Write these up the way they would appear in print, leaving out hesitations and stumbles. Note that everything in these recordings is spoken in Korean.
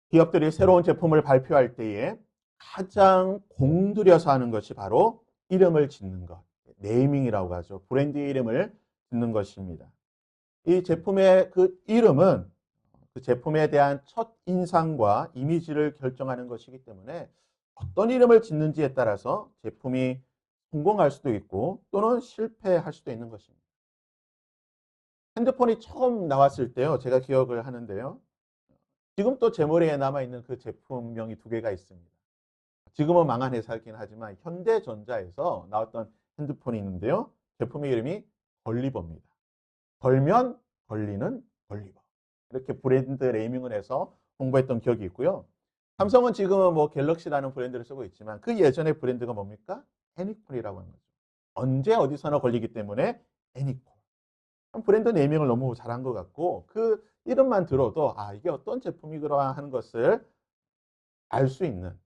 기업들이 새로운 제품을 발표할 때에 가장 공들여서 하는 것이 바로 이름을 짓는 것, 네이밍이라고 하죠. 브랜드의 이름을 짓는 것입니다. 이 제품의 그 이름은 그 제품에 대한 첫 인상과 이미지를 결정하는 것이기 때문에 어떤 이름을 짓는지에 따라서 제품이 성공할 수도 있고 또는 실패할 수도 있는 것입니다. 핸드폰이 처음 나왔을 때요, 제가 기억을 하는데요. 지금 또 제 머리에 남아있는 그 제품명이 두 개가 있습니다. 지금은 망한 회사이긴 하지만 현대전자에서 나왔던 핸드폰이 있는데요. 제품의 이름이 걸리버입니다. 걸면 걸리는 걸리버. 이렇게 브랜드 네이밍을 해서 홍보했던 기억이 있고요. 삼성은 지금은 뭐 갤럭시라는 브랜드를 쓰고 있지만 그 예전의 브랜드가 뭡니까? 애니콘이라고 하는 거죠. 언제 어디서나 걸리기 때문에 애니콘. 브랜드 네이밍을 너무 잘한 것 같고 그 이름만 들어도 아 이게 어떤 제품이구나 하는 것을 알 수 있는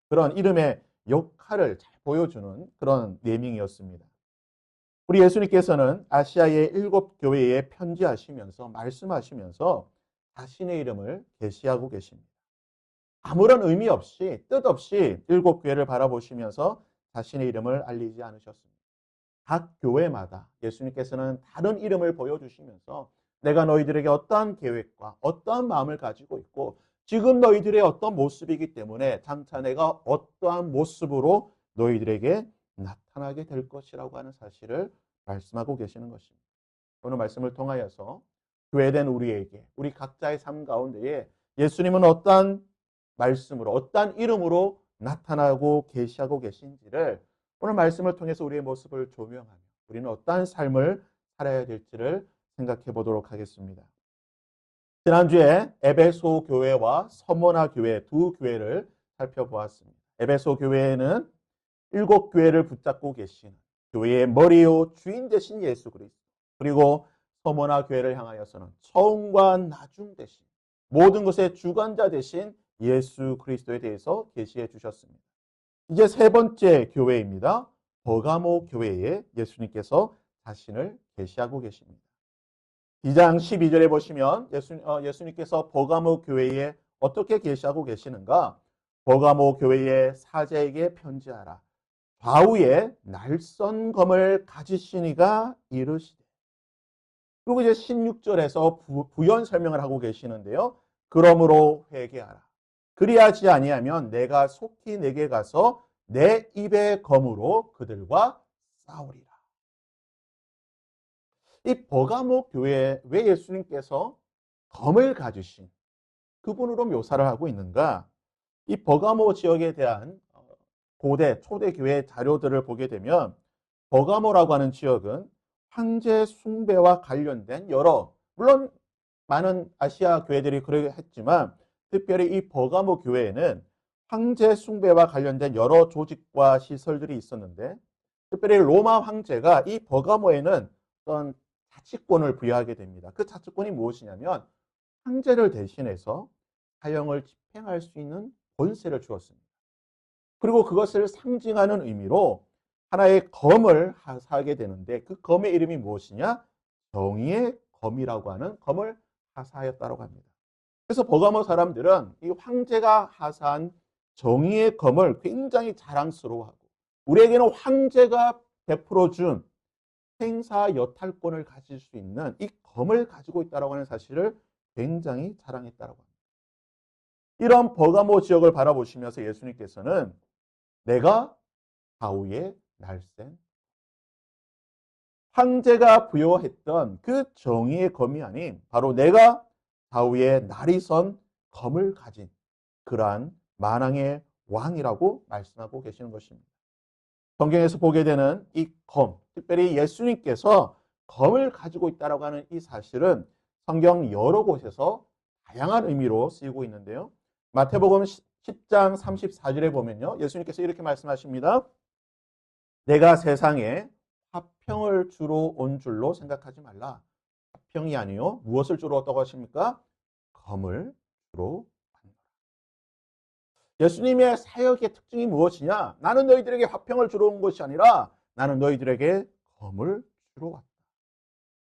그런 이름의 역할을 잘 보여주는 그런 네이밍이었습니다. 우리 예수님께서는 아시아의 7교회에 편지하시면서 말씀하시면서 자신의 이름을 계시하고 계십니다. 아무런 의미 없이 뜻 없이 7교회를 바라보시면서 자신의 이름을 알리지 않으셨습니다. 각 교회마다 예수님께서는 다른 이름을 보여주시면서 내가 너희들에게 어떠한 계획과 어떠한 마음을 가지고 있고 지금 너희들의 어떤 모습이기 때문에 장차 내가 어떠한 모습으로 너희들에게 나타나게 될 것이라고 하는 사실을 말씀하고 계시는 것입니다. 오늘 말씀을 통하여서 교회된 우리에게 우리 각자의 삶 가운데에 예수님은 어떠한 말씀으로 어떠한 이름으로 나타나고 계시하고 계신지를 오늘 말씀을 통해서 우리의 모습을 조명하며 우리는 어떠한 삶을 살아야 될지를 생각해 보도록 하겠습니다. 지난주에 에베소 교회와 서머나 교회 두 교회를 살펴보았습니다. 에베소 교회에는 7교회를 붙잡고 계신 교회의 머리요 주인 되신 예수 그리스도 그리고 서머나 교회를 향하여서는 처음과 나중 되신 모든 것의 주관자 되신 예수 그리스도에 대해서 계시해 주셨습니다. 이제 세 번째 교회입니다. 버가모 교회에 예수님께서 자신을 계시하고 계십니다. 2장 12절에 보시면 예수님께서 버가모 교회에 어떻게 계시하고 계시는가? 버가모 교회의 사제에게 편지하라. 좌우에 날선 검을 가지시니가 이르시되. 그리고 이제 16절에서 부연 설명을 하고 계시는데요. 그러므로 회개하라. 그리하지 아니하면 내가 속히 내게 가서 내 입의 검으로 그들과 싸우리라. 이 버가모 교회에 왜 예수님께서 검을 가지신 그분으로 묘사를 하고 있는가? 이 버가모 지역에 대한 고대 초대 교회 자료들을 보게 되면 버가모라고 하는 지역은 황제 숭배와 관련된 여러 물론 많은 아시아 교회들이 그러게 했지만 특별히 이 버가모 교회에는 황제 숭배와 관련된 여러 조직과 시설들이 있었는데 특별히 로마 황제가 이 버가모에는 어떤 자치권을 부여하게 됩니다. 그 자치권이 무엇이냐면 황제를 대신해서 사형을 집행할 수 있는 권세를 주었습니다. 그리고 그것을 상징하는 의미로 하나의 검을 하사하게 되는데 그 검의 이름이 무엇이냐? 정의의 검이라고 하는 검을 하사하였다고 합니다. 그래서 버가모 사람들은 이 황제가 하사한 정의의 검을 굉장히 자랑스러워하고 우리에게는 황제가 베풀어 준 행사 여탈권을 가질 수 있는 이 검을 가지고 있다고 하는 사실을 굉장히 자랑했다고 합니다. 이런 버가모 지역을 바라보시면서 예수님께서는 내가 좌우의 날쌘 황제가 부여했던 그 정의의 검이 아닌 바로 내가 좌우의 날이 선 검을 가진 그러한 만왕의 왕이라고 말씀하고 계시는 것입니다. 성경에서 보게 되는 이 검, 특별히 예수님께서 검을 가지고 있다고 하는 이 사실은 성경 여러 곳에서 다양한 의미로 쓰이고 있는데요. 마태복음 10장 34절에 보면요. 예수님께서 이렇게 말씀하십니다. 내가 세상에 화평을 주러 온 줄로 생각하지 말라. 화평이 아니요. 무엇을 주러 왔다고 하십니까? 검을 주러 왔노라. 예수님의 사역의 특징이 무엇이냐? 나는 너희들에게 화평을 주러 온 것이 아니라 나는 너희들에게 검을 주러 왔다.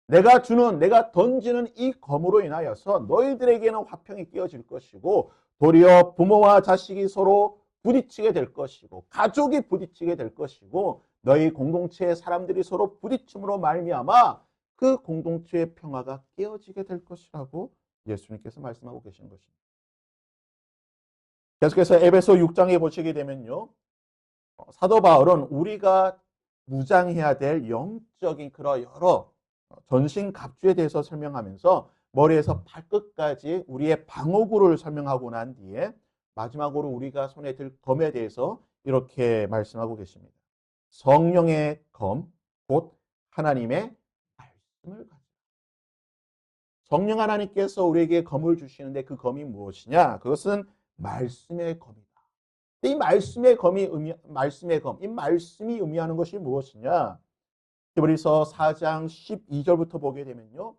내가 던지는 이 검으로 인하여서 너희들에게는 화평이 끼어질 것이고 도리어 부모와 자식이 서로 부딪히게 될 것이고 가족이 부딪히게 될 것이고 너희 공동체의 사람들이 서로 부딪힘으로 말미암아 그 공동체의 평화가 깨어지게 될 것이라고 예수님께서 말씀하고 계신 것입니다. 계속해서 에베소 6장에 보시게 되면요. 사도 바울은 우리가 무장해야 될 영적인 그런 여러 전신 갑주에 대해서 설명하면서 머리에서 발끝까지 우리의 방어구를 설명하고 난 뒤에 마지막으로 우리가 손에 들 검에 대해서 이렇게 말씀하고 계십니다. 성령의 검, 곧 하나님의 말씀을 가지고 성령 하나님께서 우리에게 검을 주시는데 그 검이 무엇이냐? 그것은 말씀의 검이다. 이 말씀의 검이 이 말씀이 의미하는 것이 무엇이냐? 히브리서 4장 12절부터 보게 되면요.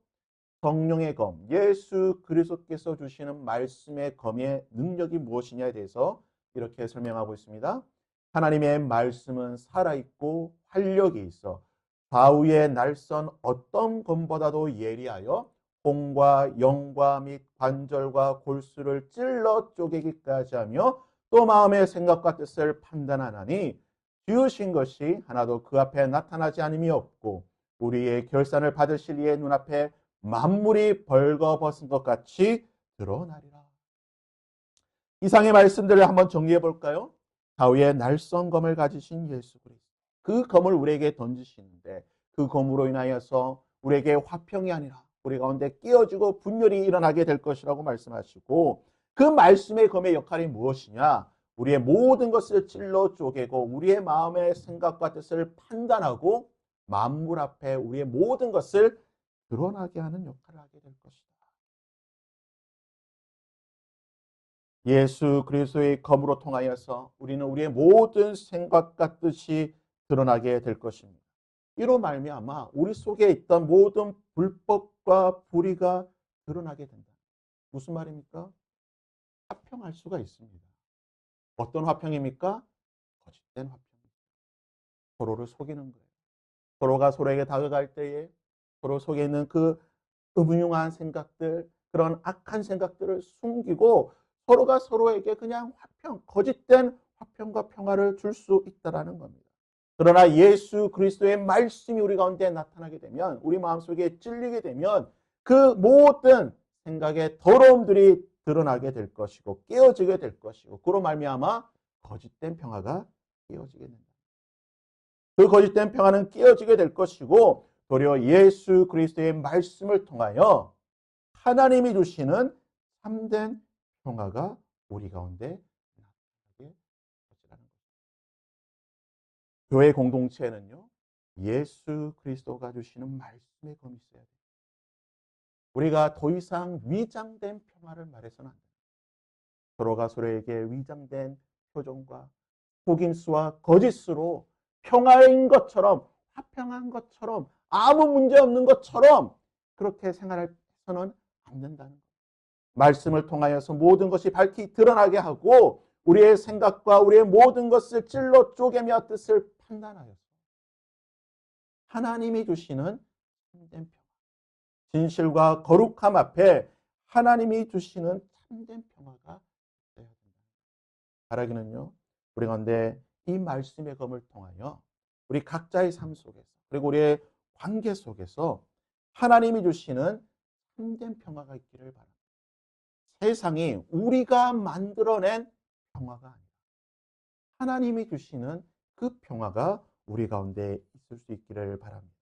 성령의 검, 예수 그리스도께서 주시는 말씀의 검의 능력이 무엇이냐에 대해서 이렇게 설명하고 있습니다. 하나님의 말씀은 살아있고 활력이 있어 좌우의 날선 어떤 검보다도 예리하여 혼과 영과 및 관절과 골수를 찔러 쪼개기까지 하며 또 마음의 생각과 뜻을 판단하나니 지으신 것이 하나도 그 앞에 나타나지 않음이 없고 우리의 결산을 받으실 이의 눈앞에 만물이 벌거벗은 것 같이 드러나리라. 이상의 말씀들을 한번 정리해 볼까요? 좌우의 날선 검을 가지신 예수 그리스도. 그 검을 우리에게 던지시는데 그 검으로 인하여서 우리에게 화평이 아니라 우리 가운데 깨어지고 분열이 일어나게 될 것이라고 말씀하시고 그 말씀의 검의 역할이 무엇이냐? 우리의 모든 것을 찔러 쪼개고 우리의 마음의 생각과 뜻을 판단하고 만물 앞에 우리의 모든 것을 드러나게 하는 역할을 하게 될 것이다. 예수 그리스도의 검으로 통하여서 우리는 우리의 모든 생각과 뜻이 드러나게 될 것입니다. 이로 말미암아 우리 속에 있던 모든 불법과 불의가 드러나게 된다. 무슨 말입니까? 화평할 수가 있습니다. 어떤 화평입니까? 거짓된 화평입니다. 서로를 속이는 거예요. 서로가 서로에게 다가갈 때에 서로 속에 있는 그 음흉한 생각들, 그런 악한 생각들을 숨기고 서로가 서로에게 그냥 거짓된 화평과 평화를 줄 수 있다라는 겁니다. 그러나 예수 그리스도의 말씀이 우리 가운데 나타나게 되면, 우리 마음속에 찔리게 되면 그 모든 생각의 더러움들이 드러나게 될 것이고 깨어지게 될 것이고 그로 말미암아 거짓된 평화가 깨어지게 된다. 그 거짓된 평화는 깨어지게 될 것이고 도리어 예수 그리스도의 말씀을 통하여 하나님이 주시는 참된 평화가 우리 가운데 나타나게 되라는 것입니다. 교회 공동체는요, 예수 그리스도가 주시는 말씀의 검이 있어야 돼요. 우리가 더 이상 위장된 평화를 말해서는 안 돼요. 서로가 서로에게 위장된 표정과 속임수와 거짓으로 평화인 것처럼, 화평한 것처럼, 아무 문제 없는 것처럼 그렇게 생활해서는 안 된다는 거예요. 말씀을 통하여서 모든 것이 밝히 드러나게 하고 우리의 생각과 우리의 모든 것을 찔러 쪼개며 뜻을 판단하여서 하나님이 주시는 참된 평화, 진실과 거룩함 앞에 하나님이 주시는 참된 평화가 있어야 된다. 바라기는요, 우리 가운데 이 말씀의 검을 통하여 우리 각자의 삶 속에서 그리고 우리의 관계 속에서 하나님이 주시는 참된 평화가 있기를 바랍니다. 세상이 우리가 만들어낸 평화가 아니라 하나님이 주시는 그 평화가 우리 가운데 있을 수 있기를 바랍니다.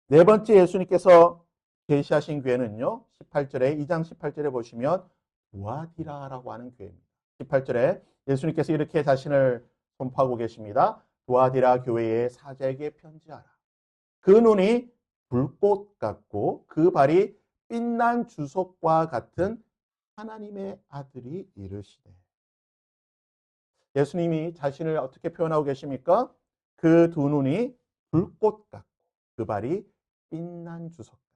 네 번째 예수님께서 계시하신 교회는요, 18절에 2장 18절에 보시면 두아디라라고 하는 교회입니다. 18절에 예수님께서 이렇게 자신을 선포하고 계십니다. 두아디라 교회의 사자에게 편지하라. 그 눈이 불꽃 같고 그 발이 빛난 주석과 같은 하나님의 아들이 이르시되. 예수님이 자신을 어떻게 표현하고 계십니까? 그 두 눈이 불꽃 같고 그 발이 빛난 주석 같고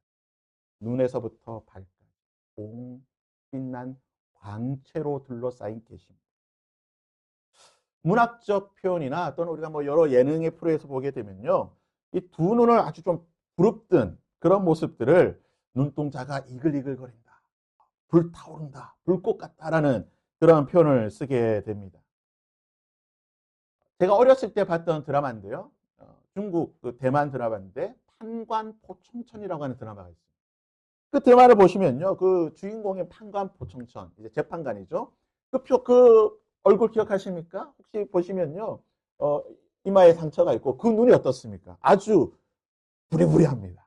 눈에서부터 발까지 온 빛난 광채로 둘러싸인 계십니다. 문학적 표현이나 또는 우리가 여러 예능의 프로에서 보게 되면요, 이 두 눈을 아주 좀 부릅뜬 그런 모습들을 눈동자가 이글이글거린다, 불타오른다, 불꽃 같다라는 그런 표현을 쓰게 됩니다. 제가 어렸을 때 봤던 드라마인데요. 중국 그 대만 드라마인데 판관포청천이라고 하는 드라마가 있어요. 그 드라마를 보시면요. 그 주인공의 판관포청천, 이제 재판관이죠. 그 얼굴 기억하십니까? 혹시 보시면요. 어, 이마에 상처가 있고 그 눈이 어떻습니까? 아주 부리부리합니다.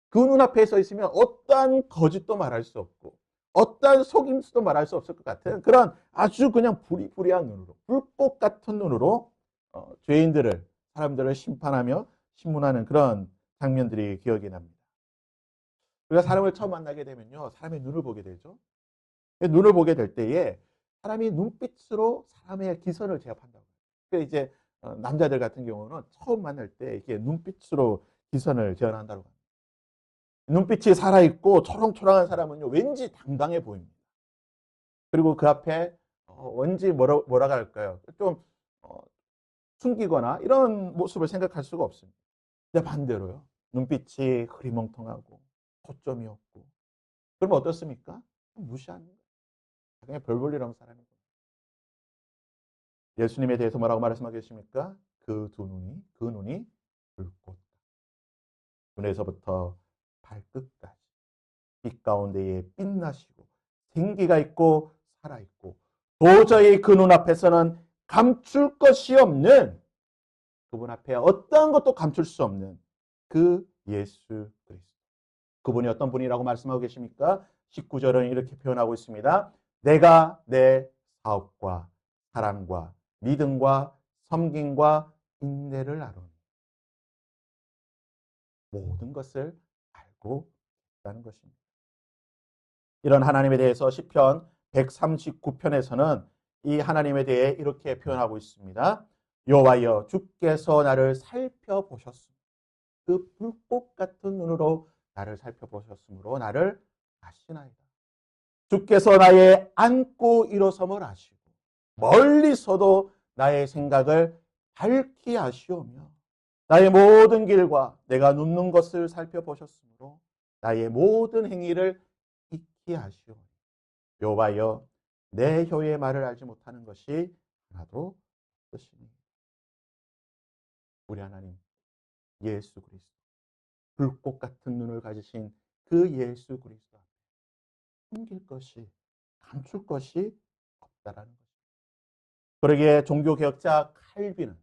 그 눈앞에 서 있으면 어떠한 거짓도 말할 수 없고 어떠한 속임수도 말할 수 없을 것 같은 그런 아주 그냥 부리부리한 눈으로 불꽃 같은 눈으로 죄인들을 사람들을 심판하며 신문하는 그런 장면들이 기억이 납니다. 우리가 사람을 처음 만나게 되면요. 사람의 눈을 보게 되죠. 눈을 보게 될 때에 사람이 눈빛으로 사람의 기선을 제압한다고. 그러니까 이제 남자들 같은 경우는 처음 만날 때 이게 눈빛으로 기선을 제압한다고 합니다. 눈빛이 살아있고 초롱초롱한 사람은요, 왠지 당당해 보입니다. 그리고 그 앞에 왠지 뭐라고 할까요? 좀 숨기거나 이런 모습을 생각할 수가 없습니다. 근데 반대로요. 눈빛이 흐리멍텅하고 초점이 없고 그러면 어떻습니까? 무시하는 거예요. 그냥 별 볼 일 없는 사람이고. 예수님에 대해서 뭐라고 말씀하고 계십니까? 그 눈이 불꽃. 눈에서부터 발끝까지 빛 가운데에 빛나시고 생기가 있고 살아있고 도저히 그 눈앞에서는 감출 것이 없는 그분 앞에 어떠한 것도 감출 수 없는 그 예수 그리스도. 그분이 어떤 분이라고 말씀하고 계십니까? 19절은 이렇게 표현하고 있습니다. 내가 내 사업과 사랑과 믿음과 섬김과 인내를 알오니 모든 것을 알고 있다는 것입니다. 이런 하나님에 대해서 시편 139편에서는 이 하나님에 대해 이렇게 표현하고 있습니다. 여호와여 주께서 나를 살펴보셨습니다. 그 불꽃 같은 눈으로 나를 살펴보셨으므로 나를 아시나이다. 주께서 나의 앉고 일어섬을 아시고 멀리서도 나의 생각을 밝히 아시오며 나의 모든 길과 내가 눕는 것을 살펴보셨으므로 나의 모든 행위를 익히 아시오니 여호와여 내 혀의 말을 알지 못하는 것이 하나도 없으시니. 우리 하나님 예수 그리스도 불꽃 같은 눈을 가지신 그 예수 그리스도 앞에 숨길 것이 감출 것이 없다라는 것입니다. 그러기에 종교개혁자 칼빈은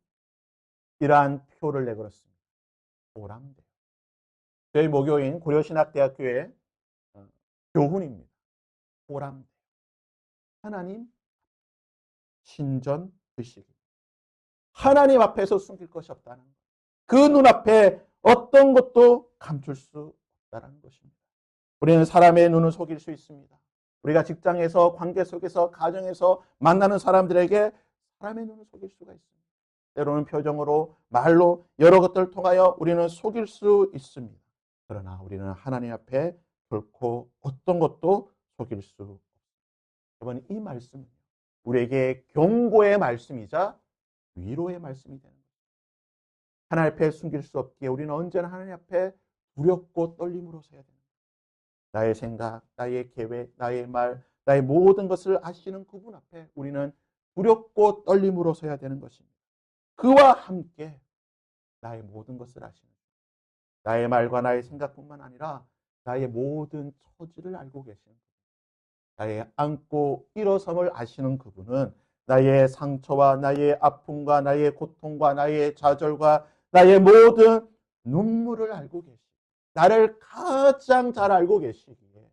이러한 표를 내걸었습니다. 오람돼요. 저희 모교인 고려신학대학교의 교훈입니다. 오람돼요. 하나님 신전 의식. 하나님 앞에서 숨길 것이 없다는 것. 그 눈앞에 어떤 것도 감출 수 없다는 것입니다. 우리는 사람의 눈을 속일 수 있습니다. 우리가 직장에서 관계 속에서 가정에서 만나는 사람들에게 사람의 눈을 속일 수가 있습니다. 때로는 표정으로 말로 여러 것들을 통하여 우리는 속일 수 있습니다. 그러나 우리는 하나님 앞에 결코 어떤 것도 속일 수 없습니다. 여러분 이 말씀은 우리에게 경고의 말씀이자 위로의 말씀이 되는 거예요. 하나님 앞에 숨길 수 없기에 우리는 언제나 하나님 앞에 두렵고 떨림으로 서야 됩니다. 나의 생각, 나의 계획, 나의 말, 나의 모든 것을 아시는 그분 앞에 우리는 두렵고 떨림으로 서야 되는 것입니다. 그와 함께 나의 모든 것을 아시는 나의 말과 나의 생각뿐만 아니라 나의 모든 처지를 알고 계시는 나의 안고 일어섬을 아시는 그분은 나의 상처와 나의 아픔과 나의 고통과 나의 좌절과 나의 모든 눈물을 알고 계시고 나를 가장 잘 알고 계시기에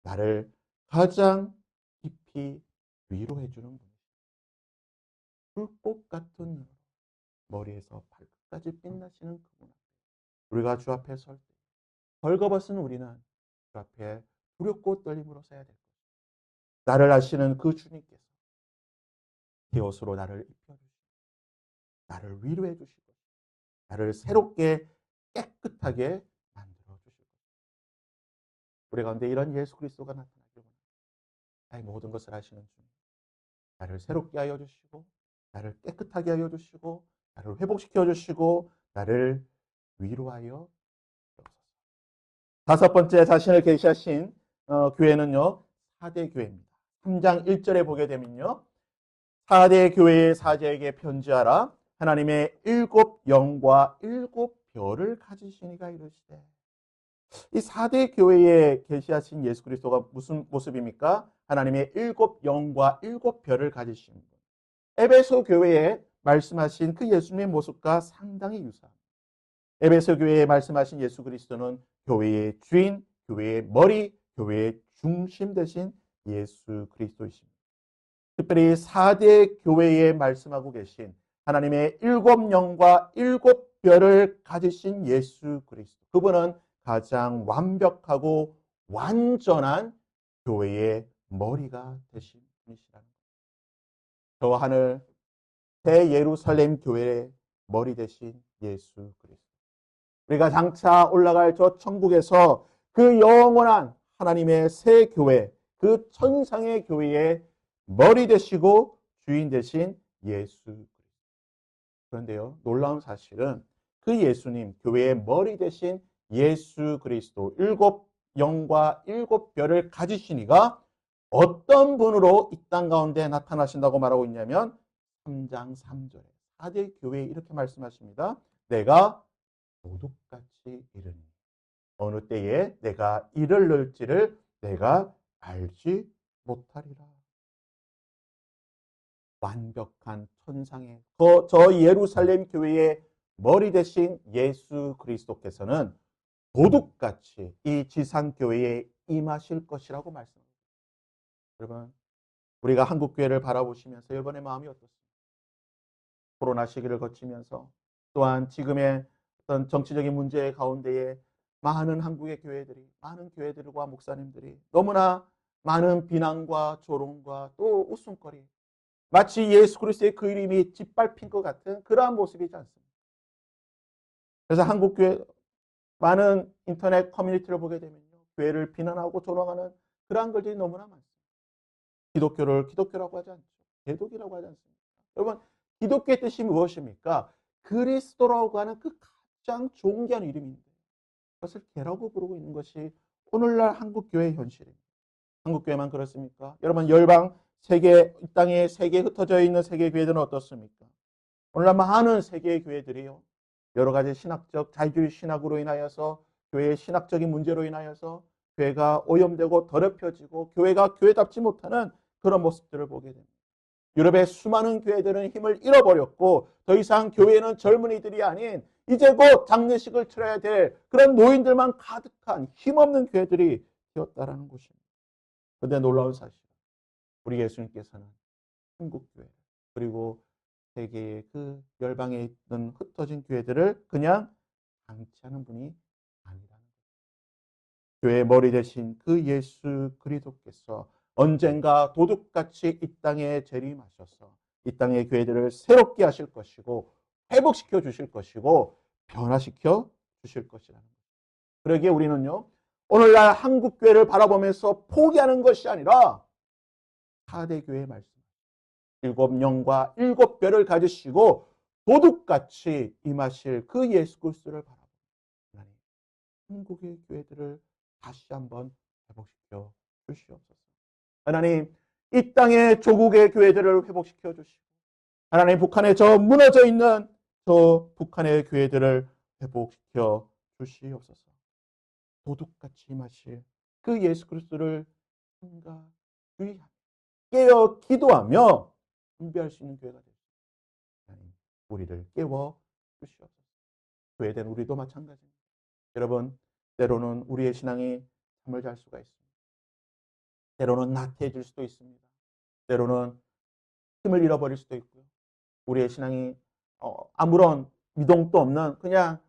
나를 가장 깊이 위로해 주는 분이십니다. 불꽃 같은 머리에서 발끝까지 빛나시는 그분 앞에 우리가 주 앞에 설 때 벌거벗은 우리는 주 앞에 두렵고 떨림으로 서야 될 것입니다. 나를 아시는 그 주님께서 히옷으로 나를 입혀주시고 나를 위로해 주시고 나를 새롭게 깨끗하게 만들어 주실 것입니다. 우리 가운데 이런 예수 그리스도가 나타나기를 원합니다. 나의 모든 것을 아시는 주님 나를 새롭게 하여 주시고 나를 깨끗하게 하여 주시고 나를 회복시켜 주시고 나를 위로하여 주옵소서. 다섯 번째 자신을 계시하신 교회는요. 사대 교회입니다. 3장 1절에 보게 되면요. 사대 교회의 사제에게 편지하라. 하나님의 일곱 영과 일곱 별을 가지시니가 이르시되. 이 사대 교회에 계시하신 예수 그리스도가 무슨 모습입니까? 하나님의 일곱 영과 일곱 별을 가지신 분. 에베소 교회에 말씀하신 그 예수님의 모습과 상당히 유사합니다. 에베소 교회에 말씀하신 예수 그리스도는 교회의 주인, 교회의 머리, 교회의 중심 되신 예수 그리스도이십니다. 특별히 4대 교회에 말씀하고 계신 하나님의 일곱 영과 일곱 별을 가지신 예수 그리스도. 그분은 가장 완벽하고 완전한 교회의 머리가 되신 분이시라는 거예요. 저 하늘 대예루살렘 교회의 머리 되신 예수 그리스도. 우리가 장차 올라갈 저 천국에서 그 영원한 하나님의 새 교회, 그 천상의 교회의 머리 되시고 주인 되신 예수 그리스도. 그런데요, 놀라운 사실은 그 예수님, 교회의 머리 되신 예수 그리스도, 일곱 영과 일곱 별을 가지시니가 어떤 분으로 이 땅 가운데 나타나신다고 말하고 있냐면 3장 3절에 4대 교회에 이렇게 말씀하십니다. 내가 도둑같이 이르니 어느 때에 내가 이를 넣을지를 내가 알지 못하리라. 완벽한 천상의 저 예루살렘 교회의 머리 대신 예수 그리스도께서는 도둑같이 이 지상교회에 임하실 것이라고 말씀합니다. 여러분, 우리가 한국교회를 바라보시면서 여러분의 마음이 어떻습니까? 코로나 시기를 거치면서 또한 지금의 어떤 정치적인 문제 가운데에 많은 한국의 교회들이, 많은 교회들과 목사님들이 너무나 많은 비난과 조롱과 또 웃음거리, 마치 예수 그리스도의 그 이름이 짓밟힌 것 같은 그러한 모습이지 않습니까? 그래서 한국교회 많은 인터넷 커뮤니티를 보게 되면요, 교회를 비난하고 조롱하는 그러한 글들이 너무나 많습니다. 기독교를 기독교라고 하지 않죠. 개독이라고 하지 않습니다. 여러분, 기독교의 뜻이 무엇입니까? 그리스도라고 하는 그 가장 존귀한 이름인데 그것을 개라고 부르고 있는 것이 오늘날 한국교회의 현실입니다. 한국교회만 그렇습니까? 여러분, 열방 세계, 이 땅에 세계에 흩어져 있는 세계 교회들은 어떻습니까? 오늘날 많은 세계의 교회들이요, 여러 가지 신학적 자유주의 신학으로 인하여서 교회의 신학적인 문제로 인하여서 교회가 오염되고 더럽혀지고 교회가 교회답지 못하는 그런 모습들을 보게 됩니다. 유럽의 수많은 교회들은 힘을 잃어버렸고 더 이상 교회는 젊은이들이 아닌 이제 곧 장례식을 치러야 될 그런 노인들만 가득한 힘없는 교회들이 되었다라는 것입니다. 그런데 놀라운 사실, 우리 예수님께서는 한국교회 그리고 세계의 그 열방에 있던 흩어진 교회들을 그냥 방치하는 분이 아니라는 거예요. 교회의 머리 대신 그 예수 그리스도께서 언젠가 도둑같이 이 땅에 재림하셔서 이 땅의 교회들을 새롭게 하실 것이고 회복시켜 주실 것이고 변화시켜 주실 것이라는 거예요. 그러기에 우리는요, 오늘날 한국교회를 바라보면서 포기하는 것이 아니라 4대 교회의 말씀, 일곱 영과 일곱 별을 가지시고 도둑같이 임하실 그 예수 그리스도를 바라보는 하나님, 한국의 교회들을 다시 한번 회복시켜 주시옵소서. 하나님, 이 땅의 조국의 교회들을 회복시켜 주시고 하나님, 북한에 저 무너져 있는 저 북한의 교회들을 회복시켜 주시옵소서. 도둑같이 임하실 그 예수 그리스도를 주의하며 깨어 기도하며 준비할 수 있는 교회가 되시옵소서. 하나님, 우리를 깨워 주시옵소서. 교회된 우리도 마찬가지입니다. 여러분, 때로는 우리의 신앙이 잠을 잘 수가 있습니다. 때로는 나태해질 수도 있습니다. 때로는 힘을 잃어버릴 수도 있고요. 우리의 신앙이 아무런 미동도 없는 그냥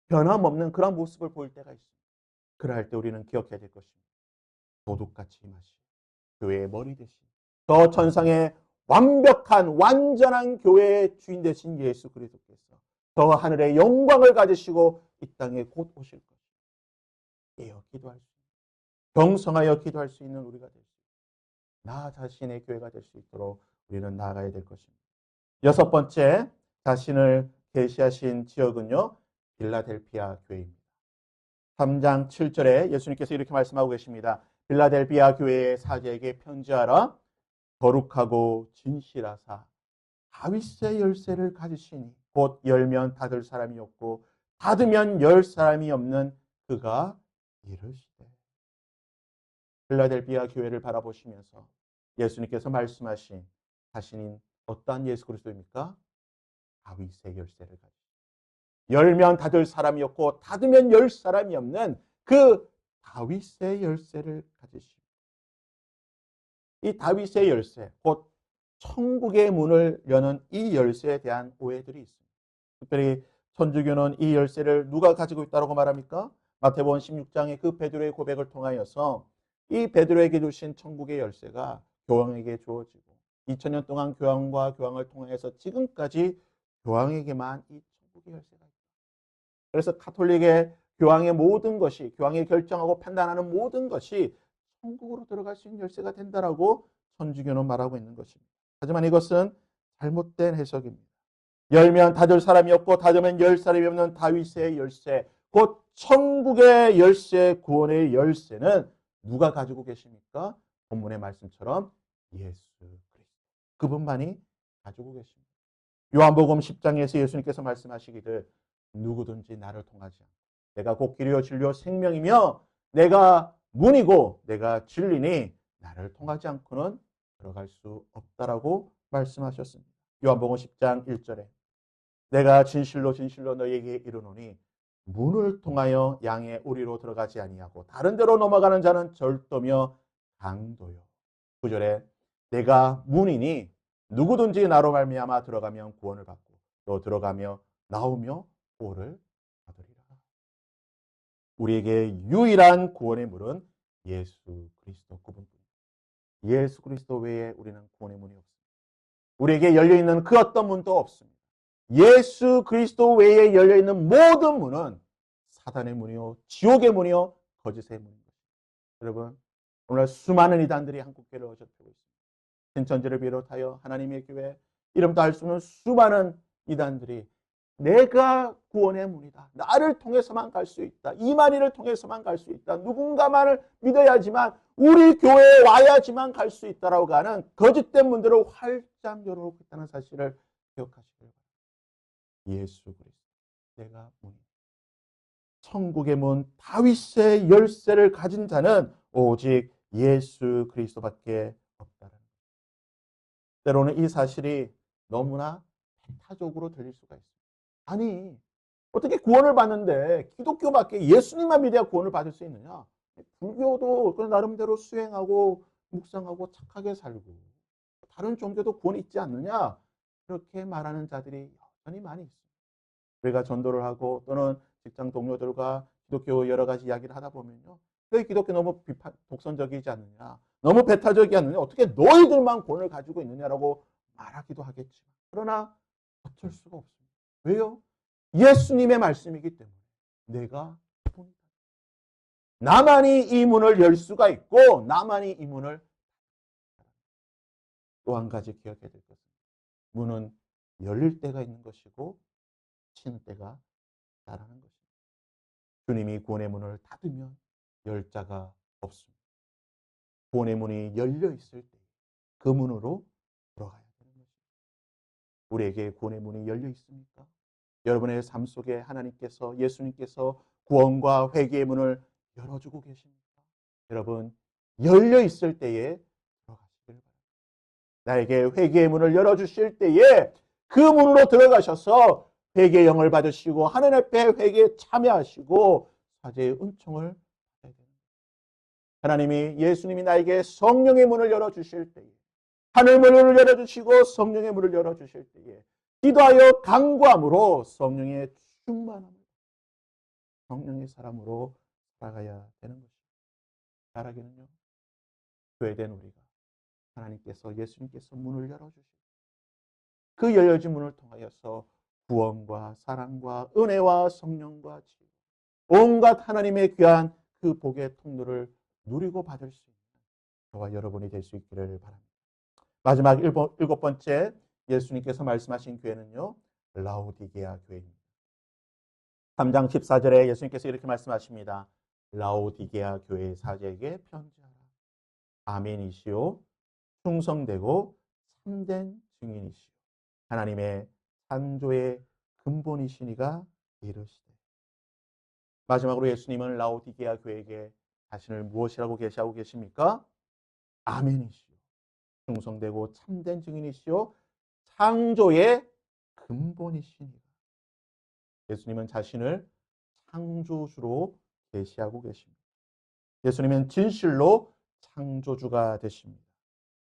변함없는 그런 모습을 보일 때가 있습니다. 그럴 때 우리는 기억해야 될 것입니다. 도둑같이 임하시 교회의 머리 되신 저 천상의 완벽한 완전한 교회의 주인 되신 예수 그리스도께서 저 하늘의 영광을 가지시고 이 땅에 곧 오실 것입니다. 깨어 기도할 수 있는, 경성하여 기도할 수 있는 우리가 될 수 있습니다. 나 자신의 교회가 될 수 있도록 우리는 나아가야 될 것입니다. 여섯 번째, 자신을 계시하신 지역은요, 빌라델피아 교회입니다. 3장 7절에 예수님께서 이렇게 말씀하고 계십니다. 빌라델비아 교회의 사제에게 편지하라. 거룩하고 진실하사 다윗의 열쇠를 가지시니 곧 열면 닫을 사람이 없고 닫으면 열 사람이 없는 그가 이르시되. 필라델비아 교회를 바라보시면서 예수님께서 말씀하신 자신인 어떠한 예수 그리스도입니까? 다윗의 열쇠를 가지고 열면 닫을 사람이 없고 닫으면 열 사람이 없는 그 다윗의 열쇠를 가지시고, 이 다윗의 열쇠, 곧 천국의 문을 여는 이 열쇠에 대한 오해들이 있습니다. 특별히 천주교는 이 열쇠를 누가 가지고 있다고 말합니까? 마태복음 16장의 그 베드로의 고백을 통하여서 이 베드로에게 주신 천국의 열쇠가 교황에게 주어지고 2000년 동안 교황과 교황을 통해서 지금까지 교황에게만 이 천국의 열쇠가 있다. 그래서 가톨릭의 교황의 모든 것이, 교황이 결정하고 판단하는 모든 것이 천국으로 들어갈 수 있는 열쇠가 된다라고 천주교는 말하고 있는 것입니다. 하지만 이것은 잘못된 해석입니다. 열면 닫을 사람이 없고 닫으면 열 사람이 없는 다윗의 열쇠, 곧 천국의 열쇠, 구원의 열쇠는 누가 가지고 계십니까? 본문의 말씀처럼 예수 그리스도, 그분만이 가지고 계십니다. 요한복음 10장에서 예수님께서 말씀하시기를 누구든지 나를 통하지 않고 내가 곧 길이요 진리요 생명이며 내가 문이고 내가 진리니 나를 통하지 않고는 들어갈 수 없다라고 말씀하셨습니다. 요한복음 10장 1절에 내가 진실로 진실로 너희에게 이르노니 문을 통하여 양의 우리로 들어가지 아니하고 다른 데로 넘어가는 자는 절도며 강도요. 9절에 내가 문이니 누구든지 나로 말미암아 들어가면 구원을 받고 또 들어가며 나오며 보를 얻으리라. 우리에게 유일한 구원의 문은 예수 그리스도 그분뿐입니다. 예수 그리스도 외에 우리는 구원의 문이 없습니다. 우리에게 열려있는 그 어떤 문도 없습니다. 예수 그리스도 외에 열려있는 모든 문은 사단의 문이요 지옥의 문이요 거짓의 문입니다. 여러분, 오늘 수많은 이단들이 한국교회를 어저태고 있습니다. 신천지를 비롯하여 하나님의 교회, 이름도 알 수 없는 수많은 이단들이 내가 구원의 문이다. 나를 통해서만 갈 수 있다. 이만희를 통해서만 갈 수 있다. 누군가만을 믿어야지만 우리 교회에 와야지만 갈 수 있다라고 하는 거짓된 문들을 활짝 열어놓고 있다는 사실을 기억하시길 바랍니다. 예수 그리스도, 내가 문이다. 천국의 문 다윗의 열쇠를 가진 자는 오직 예수 그리스도밖에 없다는 것. 때로는 이 사실이 너무나 배타적으로 들릴 수가 있습니다. 아니, 어떻게 구원을 받는데 기독교밖에 예수님만 믿어야 구원을 받을 수 있느냐? 불교도 그 나름대로 수행하고 묵상하고 착하게 살고 다른 종교도 구원이 있지 않느냐? 이렇게 말하는 자들이 여전히 많이 있습니다. 우리가 전도를 하고 또는 직장 동료들과 기독교 여러 가지 이야기를 하다 보면요. 너희 기독교 너무 독선적이지 않느냐? 너무 배타적이지 않느냐? 어떻게 너희들만 구원을 가지고 있느냐라고 말하기도 하겠지만 그러나 어쩔 수가 없습니다. 왜요? 예수님의 말씀이기 때문에 내가 문이다. 나만이 이 문을 열 수가 있고 나만이 이 문을 또 한 가지 기억해야 될 것은 문은 열릴 때가 있는 것이고 닫히는 때가 있다라는 것입니다. 주님이 구원의 문을 닫으면 열 자가 없습니다. 구원의 문이 열려 있을 때 그 문으로 들어가야 되는 것입니다. 우리에게 구원의 문이 열려 있습니까? 여러분의 삶 속에 하나님께서, 예수님께서 구원과 회개의 문을 열어주고 계십니까? 여러분, 열려 있을 때에 들어가시길 바랍니다. 나에게 회개의 문을 열어주실 때에 그 문으로 들어가셔서 회개의 영을 받으시고 하나님 앞에 회개에 참여하시고 사죄의 은총을 받아야 됩니다. 하나님이, 예수님이 나에게 성령의 문을 열어주실 때에, 하늘 문을 열어주시고 성령의 문을 열어주실 때에 기도하여 간구함으로 성령의 충만함을, 성령의 사람으로 살아가야 되는 것입니다. 바라기는요, 교회된 우리가 하나님께서, 예수님께서 문을 열어주시고 그 열려진 문을 통하여서 구원과 사랑과 은혜와 성령과 지혜, 온갖 하나님의 귀한 그 복의 통로를 누리고 받을 수 있는 저와 여러분이 될 수 있기를 바랍니다. 마지막 일곱 번째 예수님께서 말씀하신 교회는요, 라오디게아 교회입니다. 3장 14절에 예수님께서 이렇게 말씀하십니다. 라오디게아 교회 사제에게 편지하라. 아멘이시오. 충성되고 참된 증인이시오. 하나님의 창조의 근본이시니가 이르시되. 마지막으로 예수님은 라오디게아 교회에게 자신을 무엇이라고 계시하고 계십니까? 아멘이시오. 충성되고 참된 증인이시오. 창조의 근본이시니가. 예수님은 자신을 창조주로 계시하고 계십니다. 예수님은 진실로 창조주가 되십니다.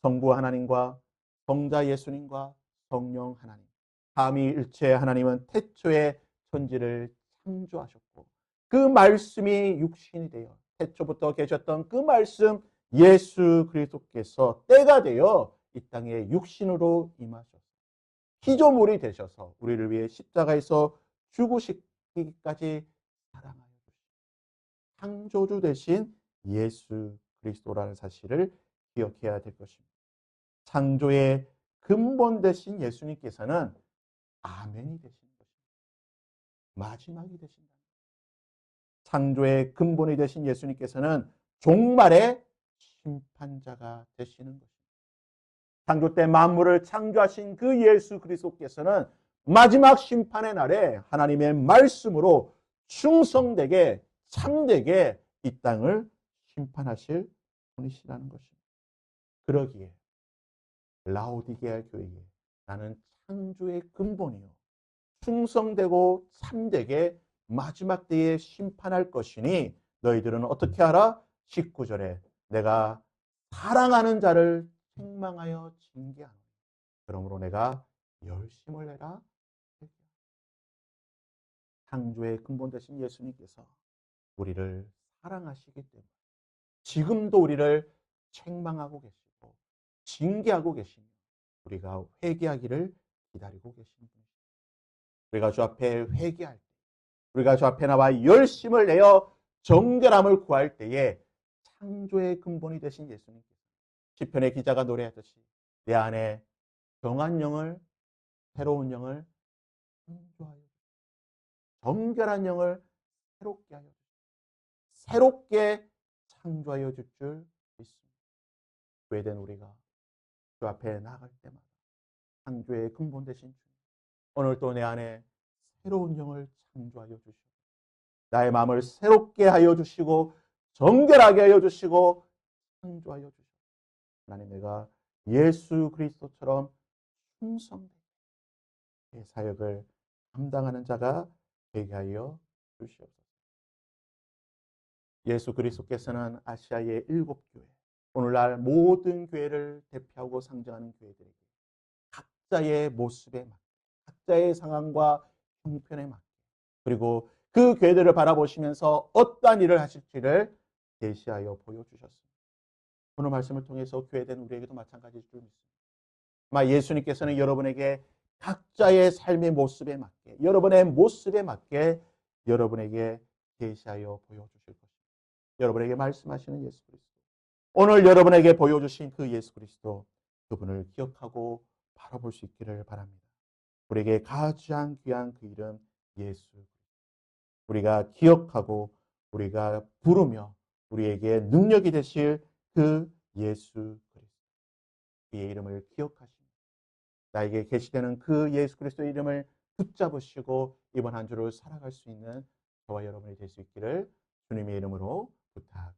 성부 하나님과 성자 예수님과 성령 하나님, 삼위일체 하나님은 태초에 천지를 창조하셨고 그 말씀이 육신이 되어 태초부터 계셨던 그 말씀 예수 그리스도께서 때가 되어 이 땅에 육신으로 임하셔서 피조물이 되셔서 우리를 위해 십자가에서 죽으시기까지 사랑하여 주시고 창조주 되신 예수 그리스도라는 사실을 기억해야 될 것입니다. 창조의 근본 되신 예수님께서는 아멘이 되신 것입니다. 마지막이 되신다. 창조의 근본이 되신 예수님께서는 종말의 심판자가 되시는 것입니다. 창조 때 만물을 창조하신 그 예수 그리스도께서는 마지막 심판의 날에 하나님의 말씀으로 충성되게 참되게 이 땅을 심판하실 분이시라는 것입니다. 그러기에 라오디게아 교회에 나는 창조의 근본이요 충성되고 참되게 마지막 때에 심판할 것이니 너희들은 어떻게 하라? 19절에 내가 사랑하는 자를 책망하여 징계하노니 그러므로 내가 열심을 내라. 창조의 근본 되신 예수님께서 우리를 사랑하시기 때문에 지금도 우리를 책망하고 계시고 징계하고 계시며 우리가 회개하기를 기다리고 계시는 분입니다. 우리가 주 앞에 회개할 때, 우리가 주 앞에 나와 열심을 내어 정결함을 구할 때에 창조의 근본이 되신 예수님께서 시편의 기자가 노래하듯이 내 안에 정한 영을 새로운 영을 창조하여 정결한 영을 새롭게 하여 새롭게 창조하여 줄 줄 믿습니다. 죄된 우리가 주 앞에 나갈 때마다 창조의 근본 되신 주님 오늘 또 내 안에 새로운 영을 창조하여 주시고 나의 마음을 새롭게 하여 주시고 정결하게 하여 주시고 창조하여 주시고 하나님 내가 예수 그리스도처럼 충성되게 사역을 감당하는 자가 되게 하여 주시옵소서. 예수 그리스도께서는 아시아의 7교회 오늘날 모든 교회를 대표하고 상징하는 교회들에게 각자의 모습에 맞게 각자의 상황과 형편에 맞게 그리고 그 교회들을 바라보시면서 어떠한 일을 하실지를 계시하여 보여주셨습니다. 오늘 말씀을 통해서 교회된 우리에게도 마찬가지일 줄 믿습니다. 아마 예수님께서는 여러분에게 각자의 삶의 모습에 맞게 여러분의 모습에 맞게 여러분에게 계시하여 보여주실 것입니다. 여러분에게 말씀하시는 예수 그리스도 오늘 여러분에게 보여주신 그 예수 그리스도 그분을 기억하고 바라볼 수 있기를 바랍니다. 우리에게 가장 귀한 그 이름 예수 우리가 기억하고 우리가 부르며 우리에게 능력이 되실 그 예수 그리스도 그의 이름을 기억하시며 나에게 계시되는 그 예수 그리스도의 이름을 붙잡으시고 이번 한 주를 살아갈 수 있는 저와 여러분이 될 수 있기를 주님의 이름으로 부탁드립니다.